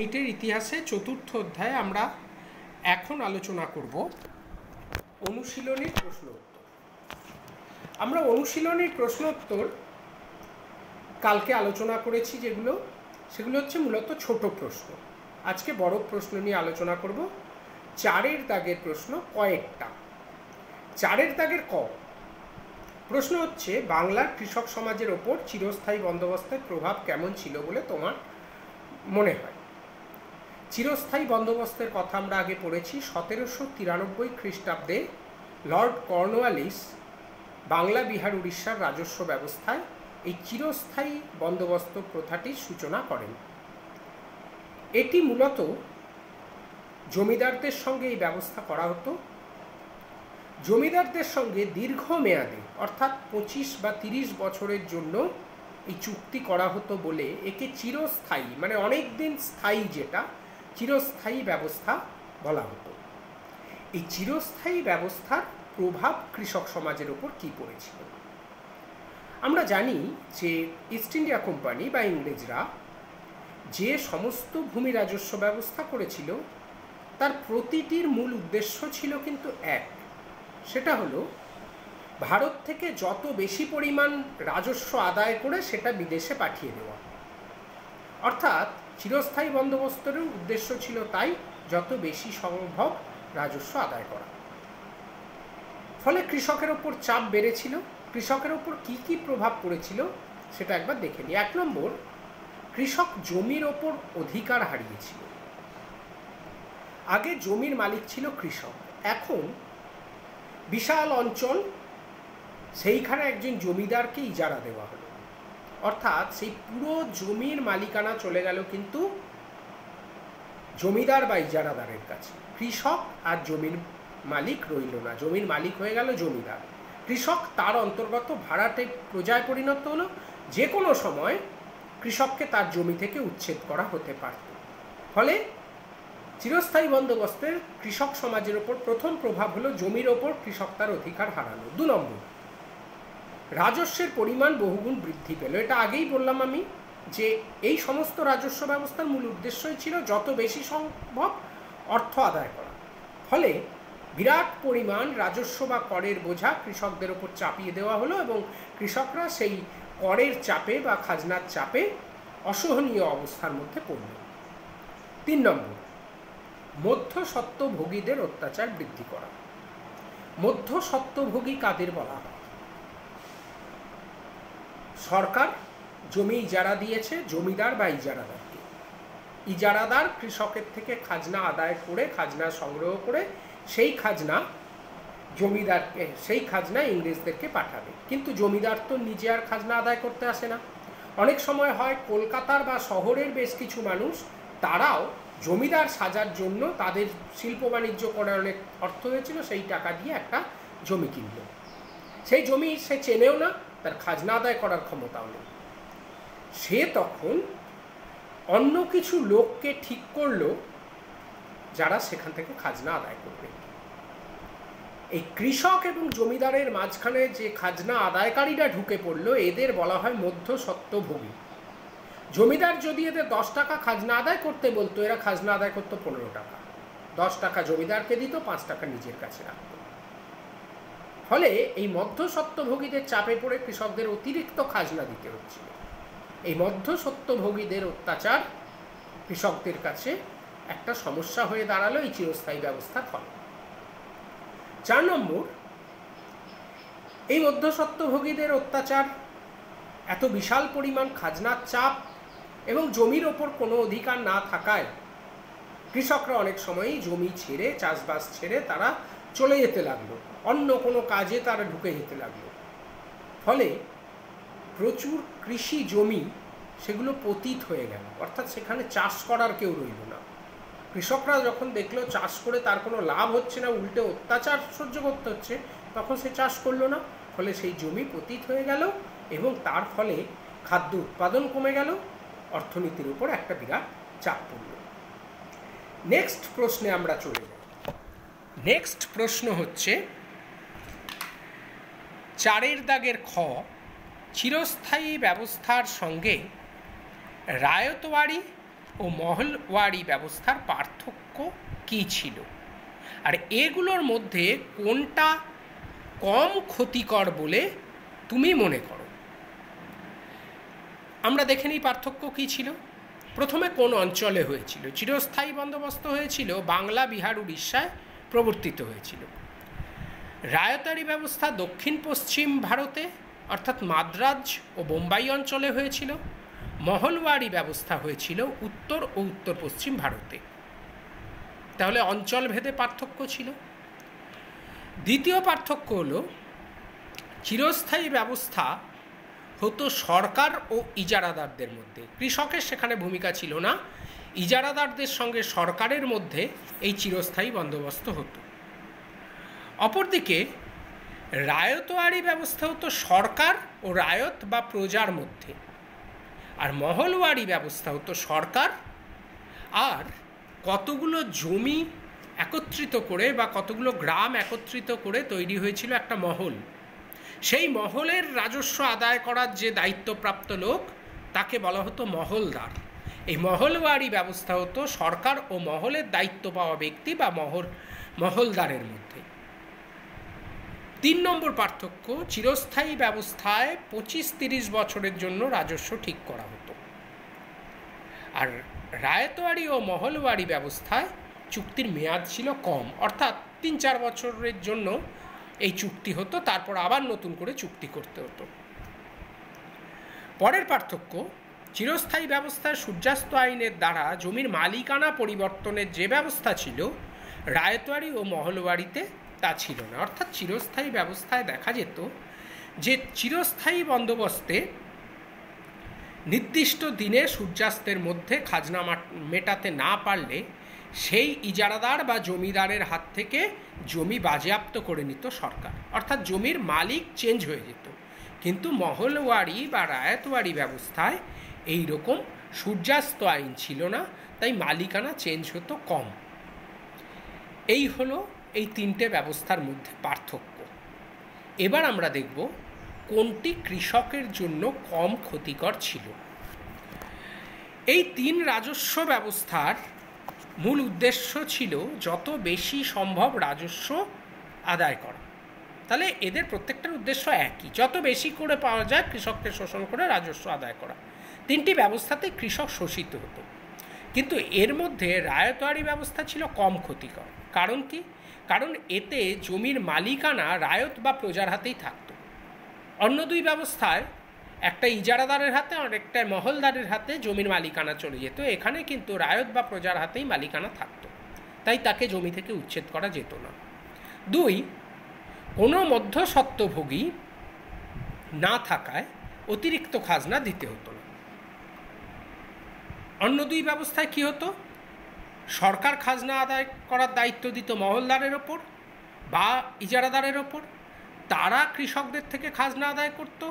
এইটের ইতিহাসে চতুর্থ অধ্যায়ে আমরা এখন আলোচনা করব অনুশীলনীর প্রশ্ন উত্তর। আমরা অনুশীলনীর প্রশ্ন উত্তর কালকে আলোচনা করেছি, সেগুলো হচ্ছে মূলত ছোট প্রশ্ন। আজকে বড় প্রশ্ন নিয়ে আলোচনা করব। 4-এর দাগের প্রশ্ন কয়েকটা। 4-এর দাগের ক প্রশ্ন হচ্ছে, বাংলার কৃষক সমাজের ওপর চিরস্থায়ী বন্দোবস্তের প্রভাব কেমন ছিল বলে তোমার মনে হয়? চিরস্থায়ী বন্দোবস্তের কথা আমরা আগে পড়েছি। 1793 খ্রিস্টাব্দে লর্ড কর্নওয়ালিস বাংলা, বিহার, উড়িষ্যার রাজস্ব ব্যবস্থায় এই চিরস্থায়ী বন্দোবস্ত প্রথাটির সূচনা করেন। এটি মূলত জমিদারদের সঙ্গে এই ব্যবস্থা করা হতো। জমিদারদের সঙ্গে দীর্ঘমেয়াদে অর্থাৎ 25 বা 30 বছরের জন্য এই চুক্তি করা হতো বলে একে চিরস্থায়ী, মানে অনেক দিন স্থায়ী, যেটা চিরস্থায়ী ব্যবস্থা বলা হতো। এই চিরস্থায়ী ব্যবস্থার প্রভাব কৃষক সমাজের ওপর কী পড়েছিল? আমরা জানি যে ইস্ট ইন্ডিয়া কোম্পানি বা ইংরেজরা যে সমস্ত ভূমি রাজস্ব ব্যবস্থা করেছিল তার প্রতিটির মূল উদ্দেশ্য ছিল কিন্তু এক, সেটা হলো ভারত থেকে যত বেশি পরিমাণ রাজস্ব আদায় করে সেটা বিদেশে পাঠিয়ে দেওয়া। অর্থাৎ চিরস্থায়ী বন্দোবস্তের উদ্দেশ্য ছিল তাই যত বেশি সম্ভব রাজস্ব আদায় করা। ফলে কৃষকের ওপর চাপ বেড়েছিল। কৃষকের ওপর কী কী প্রভাব পড়েছিল সেটা একবার দেখে নিই। 1 নম্বর, কৃষক জমির ওপর অধিকার হারিয়েছিল। আগে জমির মালিক ছিল কৃষক, এখন বিশাল অঞ্চল, সেইখানে একজন জমিদারকে ইজারা দেওয়া হলো। অর্থাৎ সেই পুরো জমির মালিকানা চলে গেল কিন্তু জমিদার বা ইজারাদারের কাছে। কৃষক আর জমির মালিক রইল না, জমির মালিক হয়ে গেল জমিদার। কৃষক তার অন্তর্গত ভাড়াটে প্রজায় পরিণত হলো। যে কোনো সময় কৃষককে তার জমি থেকে উচ্ছেদ করা হতে পারত। ফলে চিরস্থায়ী বন্দোবস্তের কৃষক সমাজের ওপর প্রথম প্রভাব হলো জমির ওপর কৃষক তার অধিকার হারানো। 2 নম্বর, রাজস্বের পরিমাণ বহুগুণ বৃদ্ধি পেল। এটা আগেই বললাম আমি যে এই সমস্ত রাজস্ব ব্যবস্থার মূল উদ্দেশ্যই ছিল যত বেশি সম্ভব অর্থ আদায় করা। ফলে বিরাট পরিমাণ রাজস্ব বা করের বোঝা কৃষকদের ওপর চাপিয়ে দেওয়া হলো এবং কৃষকরা সেই করের চাপে বা খাজনার চাপে অসহনীয় অবস্থার মধ্যে পড়ল। 3 নম্বর, মধ্যস্বত্বভোগীদের অত্যাচার বৃদ্ধি করা। মধ্যস্বত্বভোগী কাদের বলা হয়? সরকার জমি ইজারা দিয়েছে জমিদার বা ইজারাদারকে। ইজারাদার কৃষকের থেকে খাজনা আদায় করে, খাজনা সংগ্রহ করে সেই খাজনা জমিদারকে, সেই খাজনা ইংরেজদেরকে পাঠাবে। কিন্তু জমিদার তো নিজে আর খাজনা আদায় করতে আসে না। অনেক সময় হয় কলকাতার বা শহরের বেশ কিছু মানুষ, তারাও জমিদার সাজার জন্য তাদের শিল্প বাণিজ্য করার অনেক অর্থ হয়েছিল, সেই টাকা দিয়ে একটা জমি কিনল। সেই জমি সে চেনেও না, তার খাজনা আদায় করার ক্ষমতাও নেই। সে তখন অন্য কিছু লোককে ঠিক করলো যারা সেখান থেকে খাজনা আদায় করবে। এই কৃষক এবং জমিদারের মাঝখানে যে খাজনা আদায়কারীরা ঢুকে পড়লো, এদের বলা হয় মধ্যস্বত্বভোগী। জমিদার যদি এদের 10 টাকা খাজনা আদায় করতে বলতো, এরা খাজনা আদায় করতো 15 টাকা। 10 টাকা জমিদারকে দিত, 5 টাকা নিজের কাছে রাখত। ফলে এই মধ্যস্বত্বভোগীদের চাপে পড়ে কৃষকদের অতিরিক্ত খাজনা দিতে হচ্ছিল। এই মধ্যস্বত্বভোগীদের অত্যাচার কৃষকদের কাছে একটা সমস্যা হয়ে দাঁড়ালো এই চিরস্থায়ী ব্যবস্থার ফলে। 4 নম্বর, এই মধ্যস্বত্বভোগীদের অত্যাচার, এত বিশাল পরিমাণ খাজনার চাপ এবং জমির ওপর কোনো অধিকার না থাকায় কৃষকরা অনেক সময়ই জমি ছেড়ে, চাষবাস ছেড়ে তারা চলে যেতে লাগলো, অন্য কোনো কাজে তারা ঢুকে যেতে লাগলো। ফলে প্রচুর কৃষি জমি সেগুলো পতিত হয়ে গেল, অর্থাৎ সেখানে চাষ করার কেউ রইল না। কৃষকরা যখন দেখলো চাষ করে তার কোনো লাভ হচ্ছে না, উল্টে অত্যাচার সহ্য করতে হচ্ছে, তখন সে চাষ করলো না। ফলে সেই জমি পতিত হয়ে গেল এবং তার ফলে খাদ্য উৎপাদন কমে গেল, অর্থনীতির উপর একটা বিরাট চাপ পড়ল। নেক্সট প্রশ্নে আমরা চলে যাই। নেক্সট প্রশ্ন হচ্ছে 4-এর দাগের খ, চিরস্থায়ী ব্যবস্থার সঙ্গে রায়তওয়ারি ও মহলওয়ারি ব্যবস্থার পার্থক্য কী ছিল, আর এগুলোর মধ্যে কোনটা কম ক্ষতিকর বলে তুমি মনে করো? আমরা দেখে নিই পার্থক্য কী ছিল। প্রথমে কোন অঞ্চলে হয়েছিল? চিরস্থায়ী বন্দোবস্ত হয়েছিল বাংলা, বিহার, উড়িষ্যায় প্রবর্তিত হয়েছিল। রায়তারি ব্যবস্থা দক্ষিণ পশ্চিম ভারতে অর্থাৎ মাদ্রাজ ও বোম্বাই অঞ্চলে হয়েছিল। মহলওয়ারি ব্যবস্থা হয়েছিল উত্তর ও উত্তর পশ্চিম ভারতে। তাহলে অঞ্চলভেদে পার্থক্য ছিল। দ্বিতীয় পার্থক্য হলো চিরস্থায়ী ব্যবস্থা হতো সরকার ও ইজারাদারদের মধ্যে, কৃষকের সেখানে ভূমিকা ছিল না, ইজারাদারদের সঙ্গে সরকারের মধ্যে এই চিরস্থায়ী বন্দোবস্ত হতো। অপরদিকে রায়তওয়ারি ব্যবস্থা হতো সরকার ও রায়ত বা প্রজার মধ্যে, আর মহলওয়ারি ব্যবস্থা হতো সরকার আর কতগুলো জমি একত্রিত করে বা কতগুলো গ্রাম একত্রিত করে তৈরি হয়েছিল একটা মহল। সেই মহলের রাজস্ব আদায় করার যে দায়িত্বপ্রাপ্ত লোক তাকে বলা হতো মহলদার। এই মহলওয়ারি ব্যবস্থা হতো সরকার ও মহলের দায়িত্ব পাওয়া ব্যক্তি বা মহলদারের মধ্যে। 3 নম্বর পার্থক্য, চিরস্থায়ী ব্যবস্থায় 25-30 বছরের জন্য রাজস্ব ঠিক করা হতো, আর রায়তওয়ারি ও মহলওয়ারি ব্যবস্থায় চুক্তির মেয়াদ ছিল কম, অর্থাৎ 3-4 বছরের জন্য এই চুক্তি হতো, তারপর আবার নতুন করে চুক্তি করতে হতো। পরের পার্থক্য, চিরস্থায়ী ব্যবস্থায় সূর্যাস্ত আইনের দ্বারা জমির মালিকানা পরিবর্তনের যে ব্যবস্থা ছিল রায়তওয়ারি ও মহলওয়ারিতে তা ছিল না। অর্থাৎ চিরস্থায়ী ব্যবস্থায় দেখা যেত যে চিরস্থায়ী বন্দোবস্তে নির্দিষ্ট দিনে সূর্যাস্তের মধ্যে খাজনা মেটাতে না পারলে সেই ইজারাদার বা জমিদারের হাত থেকে জমি বাজেয়াপ্ত করে নিত সরকার, অর্থাৎ জমির মালিক চেঞ্জ হয়ে যেত। কিন্তু মহলওয়ারি বা রায়তওয়ারি ব্যবস্থায় এই রকম সূর্যাস্ত আইন ছিল না, তাই মালিকানা চেঞ্জ হতো কম। এই হলো এই 3টে ব্যবস্থার মধ্যে পার্থক্য। এবার আমরা দেখব কোনটি কৃষকের জন্য কম ক্ষতিকর ছিল। এই 3 রাজস্ব ব্যবস্থার মূল উদ্দেশ্য ছিল যত বেশি সম্ভব রাজস্ব আদায় করা। তাহলে এদের প্রত্যেকটার উদ্দেশ্য একই, যত বেশি করে পাওয়া যায় কৃষককে শোষণ করে রাজস্ব আদায় করা। 3টি ব্যবস্থাতেই কৃষক শোষিত হতো, কিন্তু এর মধ্যে রায়তওয়ারি ব্যবস্থা ছিল কম ক্ষতিকর। কারণ কি? কারণ এতে জমির মালিকানা রায়ত বা প্রজার হাতেই থাকত। অন্য 2 ব্যবস্থায় একটা ইজারাদারের হাতে আর একটা মহলদারের হাতে জমির মালিকানা চলে যেত, এখানে কিন্তু রায়ত বা প্রজার হাতেই মালিকানা থাকত, তাই তাকে জমি থেকে উচ্ছেদ করা যেত না। 2, কোনো মধ্যস্বত্বভোগী না থাকায় অতিরিক্ত খাজনা দিতে হতো না। অন্য 2 ব্যবস্থায় কি হতো? সরকার খাজনা আদায় করার দায়িত্ব দিত মহলদারের ওপর বা ইজারাদারের ওপর, তারা কৃষকদের থেকে খাজনা আদায় করত।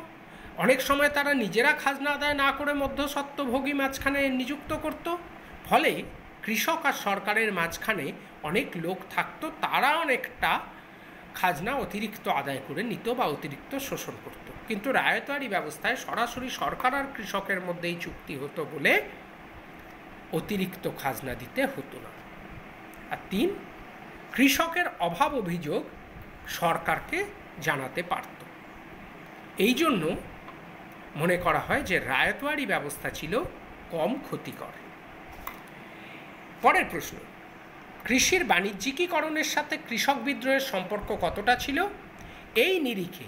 অনেক সময় তারা নিজেরা খাজনা আদায় না করে মধ্যস্বত্বভোগী মাঝখানে নিযুক্ত করত, ফলে কৃষক আর সরকারের মাঝখানে অনেক লোক থাকতো, তারা অনেকটা খাজনা অতিরিক্ত আদায় করে নিত বা অতিরিক্ত শোষণ করত। কিন্তু রায়তওয়ারি ব্যবস্থায় সরাসরি সরকার আর কৃষকের মধ্যেই চুক্তি হতো বলে অতিরিক্ত খাজনা দিতে হতো না। আর 3, কৃষকের অভাব অভিযোগ সরকারকে জানাতে পারত। এই জন্য মনে করা হয় যে রায়তওয়ারি ব্যবস্থা ছিল কম ক্ষতিকর। পরের প্রশ্ন, কৃষির বাণিজ্যিকীকরণের সাথে কৃষক বিদ্রোহের সম্পর্ক কতটা ছিল? এই নিরিখে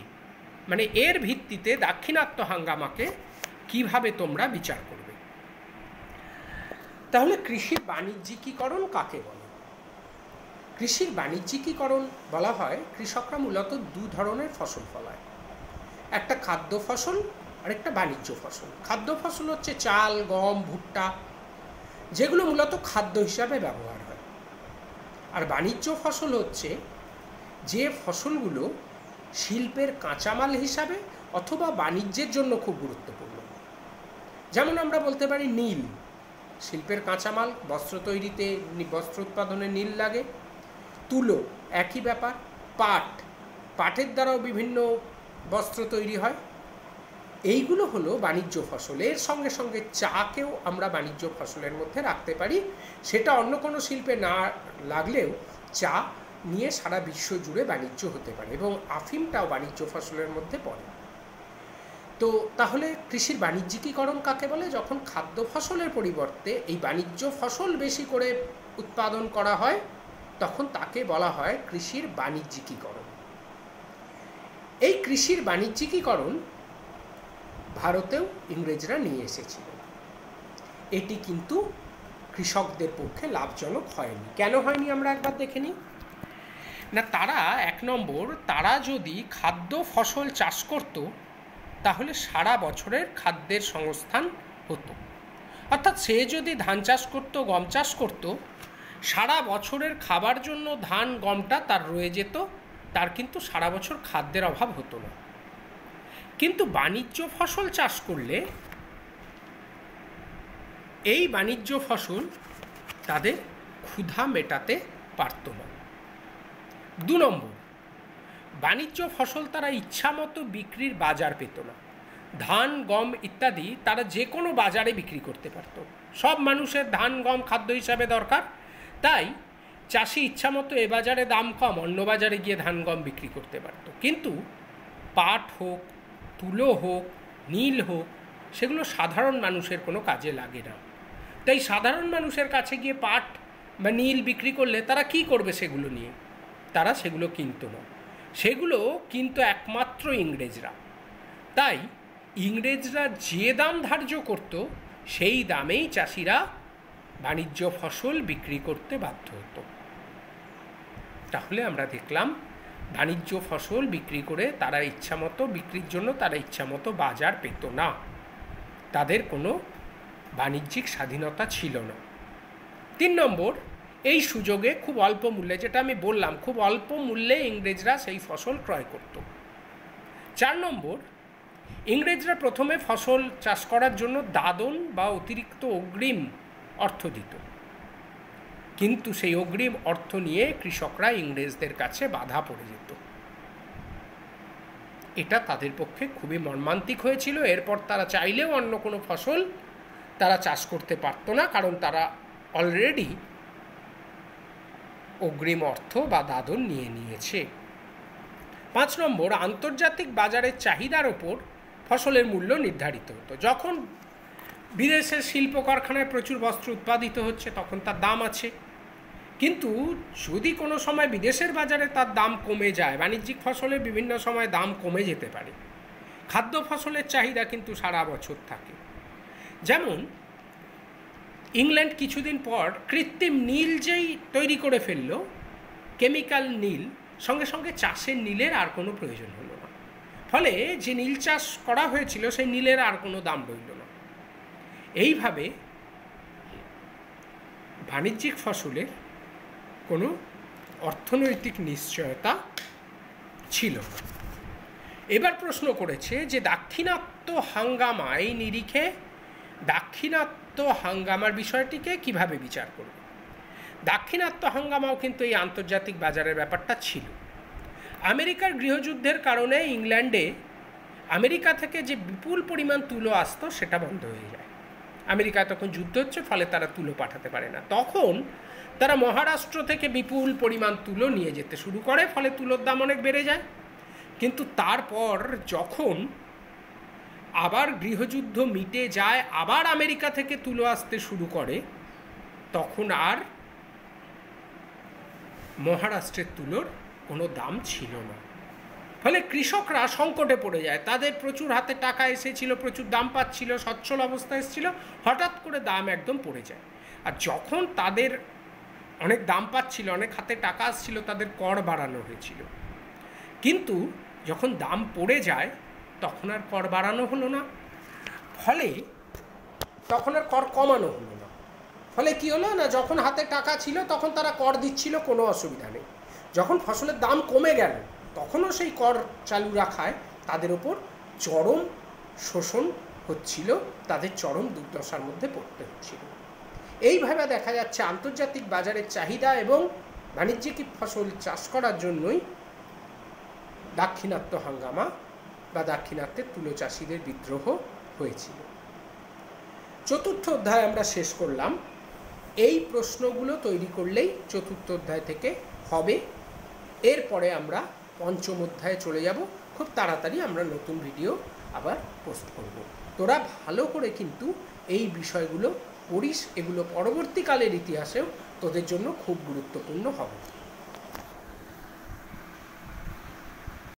মানে এর ভিত্তিতে দাক্ষিণাত্য হাঙ্গামাকে কিভাবে তোমরা বিচার করবে? তাহলে কৃষির বাণিজ্যিকীকরণ কাকে বলে? কৃষির বাণিজ্যিকীকরণ বলা হয় কৃষকরা মূলত 2 ধরনের ফসল ফলায়, একটা খাদ্য ফসল আর একটা বাণিজ্য ফসল। খাদ্য ফসল হচ্ছে চাল, গম, ভুট্টা, যেগুলো মূলত খাদ্য হিসাবে ব্যবহার হয়। আর বাণিজ্য ফসল হচ্ছে যে ফসলগুলো শিল্পের কাঁচামাল হিসাবে অথবা বাণিজ্যের জন্য খুব গুরুত্বপূর্ণ। যেমন আমরা বলতে পারি নীল, শিল্পের কাঁচামাল, বস্ত্র তৈরিতে, বস্ত্র উৎপাদনে নীল লাগে। তুলো একই ব্যাপার। পাট, পাটের দ্বারাও বিভিন্ন বস্ত্র তৈরি হয়। এইগুলো হলো বাণিজ্য ফসল। এর সঙ্গে সঙ্গে চাকেও আমরা বাণিজ্য ফসলের মধ্যে রাখতে পারি। সেটা অন্য কোনো শিল্পে না লাগলেও চা নিয়ে সারা বিশ্ব জুড়ে বাণিজ্য হতে পারে, এবং আফিমটাও বাণিজ্য ফসলের মধ্যে পড়ে। তো তাহলে কৃষির বাণিজ্যিকীকরণ কাকে বলে? যখন খাদ্য ফসলের পরিবর্তে এই বাণিজ্য ফসল বেশি করে উৎপাদন করা হয়, তখন তাকে বলা হয় কৃষির বাণিজ্যিকীকরণ। এই কৃষির বাণিজ্যিকীকরণ ভারতেও ইংরেজরা নিয়ে এসেছিল। এটি কিন্তু কৃষকদের পক্ষে লাভজনক হয়নি। কেন হয়নি আমরা একবার দেখে নিই না। তারা, এক নম্বর, তারা যদি খাদ্য ফসল চাষ করত তাহলে সারা বছরের খাদ্যের সংস্থান হতো। অর্থাৎ সে যদি ধান চাষ করত, গম চাষ করত, সারা বছরের খাবার জন্য ধান গমটা তার রয়ে যেত, তার কিন্তু সারা বছর খাদ্যের অভাব হতো না। কিন্তু বাণিজ্য ফসল চাষ করলে এই বাণিজ্য ফসল তাদের ক্ষুধা মেটাতে পারত না। 2 নম্বর, বাণিজ্য ফসল তারা ইচ্ছামতো বিক্রির বাজার পেত না। ধান, গম ইত্যাদি তারা যে কোনো বাজারে বিক্রি করতে পারত। সব মানুষের ধান, গম খাদ্য হিসাবে দরকার, তাই চাষি ইচ্ছামতো এ বাজারে দাম কম, অন্য বাজারে গিয়ে ধান, গম বিক্রি করতে পারত। কিন্তু পাট হোক, তুলো হোক, নীল হোক, সেগুলো সাধারণ মানুষের কোনো কাজে লাগে না। তাই সাধারণ মানুষের কাছে গিয়ে পাট বা নীল বিক্রি করলে তারা কি করবে? সেগুলো নিয়ে তারা সেগুলো কিনত না। সেগুলো কিন্তু একমাত্র ইংরেজরা। তাই ইংরেজরা যে দাম ধার্য করত, সেই দামেই চাষিরা বাণিজ্য ফসল বিক্রি করতে বাধ্য হতো। তাহলে আমরা দেখলাম বাণিজ্য ফসল বিক্রি করে তারা ইচ্ছামতো বিক্রির জন্য তারা ইচ্ছামতো বাজার পেত না। তাদের কোনো বাণিজ্যিক স্বাধীনতা ছিল না। 3 নম্বর, এই সুযোগে খুব অল্প মূল্যে, যেটা আমি বললাম, খুব অল্প মূল্যে ইংরেজরা সেই ফসল ক্রয় করত। 4 নম্বর, ইংরেজরা প্রথমে ফসল চাষ করার জন্য দাদন বা অতিরিক্ত অগ্রিম অর্থ দিত, কিন্তু সেই অগ্রিম অর্থ নিয়ে কৃষকরা ইংরেজদের কাছে বাধা পড়ে যেত। এটা তাদের পক্ষে খুবই মর্মান্তিক হয়েছিল। এরপর তারা চাইলেও অন্য কোনো ফসল তারা চাষ করতে পারত না, কারণ তারা অলরেডি অগ্রিম অর্থ বা দাদন নিয়ে নিয়েছে। 5 নম্বর, আন্তর্জাতিক বাজারের চাহিদার ওপর ফসলের মূল্য নির্ধারিত হতো। যখন বিদেশের শিল্প কারখানায় প্রচুর বস্ত্র উৎপাদিত হচ্ছে, তখন তার দাম আছে। কিন্তু যদি কোনো সময় বিদেশের বাজারে তার দাম কমে যায়, বাণিজ্যিক ফসলের বিভিন্ন সময় দাম কমে যেতে পারে। খাদ্য ফসলের চাহিদা কিন্তু সারা বছর থাকে। যেমন ইংল্যান্ড কিছুদিন পর কৃত্রিম নীল যেই তৈরি করে ফেললো, কেমিক্যাল নীল, সঙ্গে সঙ্গে চাষের নীলের আর কোনো প্রয়োজন হলো না। ফলে যে নীল চাষ করা হয়েছিল সেই নীলের আর কোনো দাম রইল না। এইভাবে বাণিজ্যিক ফসলের কোনো অর্থনৈতিক নিশ্চয়তা ছিল না। এবার প্রশ্ন করেছে যে দাক্ষিণাত্য হাঙ্গামা, এই নিরিখে দাক্ষিণাত্য হাঙ্গামার বিষয়টিকে কিভাবে বিচার করবে। দাক্ষিণাত্য হাঙ্গামাও কিন্তু এই আন্তর্জাতিক বাজারের ব্যাপারটা ছিল। আমেরিকার গৃহযুদ্ধের কারণে ইংল্যান্ডে আমেরিকা থেকে যে বিপুল পরিমাণ তুলো আসতো সেটা বন্ধ হয়ে যায়। আমেরিকায় তখন যুদ্ধ হচ্ছে, ফলে তারা তুলো পাঠাতে পারে না। তখন তারা মহারাষ্ট্র থেকে বিপুল পরিমাণ তুলো নিয়ে যেতে শুরু করে, ফলে তুলোর দাম অনেক বেড়ে যায়। কিন্তু তারপর যখন আবার গৃহযুদ্ধ মিটে যায়, আবার আমেরিকা থেকে তুলো আসতে শুরু করে, তখন আর মহারাষ্ট্রের তুলোর কোনো দাম ছিল না। ফলে কৃষকরা সংকটে পড়ে যায়। তাদের প্রচুর হাতে টাকা এসেছিল, প্রচুর দাম পাচ্ছিল, সচ্ছল অবস্থা এসেছিল, হঠাৎ করে দাম একদম পড়ে যায়। আর যখন তাদের অনেক দাম পাচ্ছিল, অনেক হাতে টাকা আসছিল, তাদের কর বাড়ানো হয়েছিল। কিন্তু যখন দাম পড়ে যায় তখন আর কর বাড়ানো হলো না, ফলে তখন আর কর কমানো হলো না। ফলে কি হলো না, যখন হাতে টাকা ছিল তখন তারা কর দিচ্ছিল, কোনো অসুবিধা নেই। যখন ফসলের দাম কমে গেল তখনও সেই কর চালু রাখায় তাদের ওপর চরম শোষণ হচ্ছিল, তাদের চরম দুর্দশার মধ্যে পড়তে হচ্ছিল। এইভাবে দেখা যাচ্ছে আন্তর্জাতিক বাজারের চাহিদা এবং বাণিজ্যিক ফসল চাষ করার জন্যই দাক্ষিণাত্য হাঙ্গামা বা দাক্ষিণাত্যের তুলো চাষিদের বিদ্রোহ হয়েছিল। চতুর্থ অধ্যায় আমরা শেষ করলাম। এই প্রশ্নগুলো তৈরি করলেই চতুর্থ অধ্যায় থেকে হবে। এরপরে আমরা পঞ্চম অধ্যায়ে চলে যাব। খুব তাড়াতাড়ি আমরা নতুন ভিডিও আবার পোস্ট করব। তোরা ভালো করে কিন্তু এই বিষয়গুলো পড়িস, এগুলো পরবর্তীকালের ইতিহাসেও তোদের জন্য খুব গুরুত্বপূর্ণ হবে।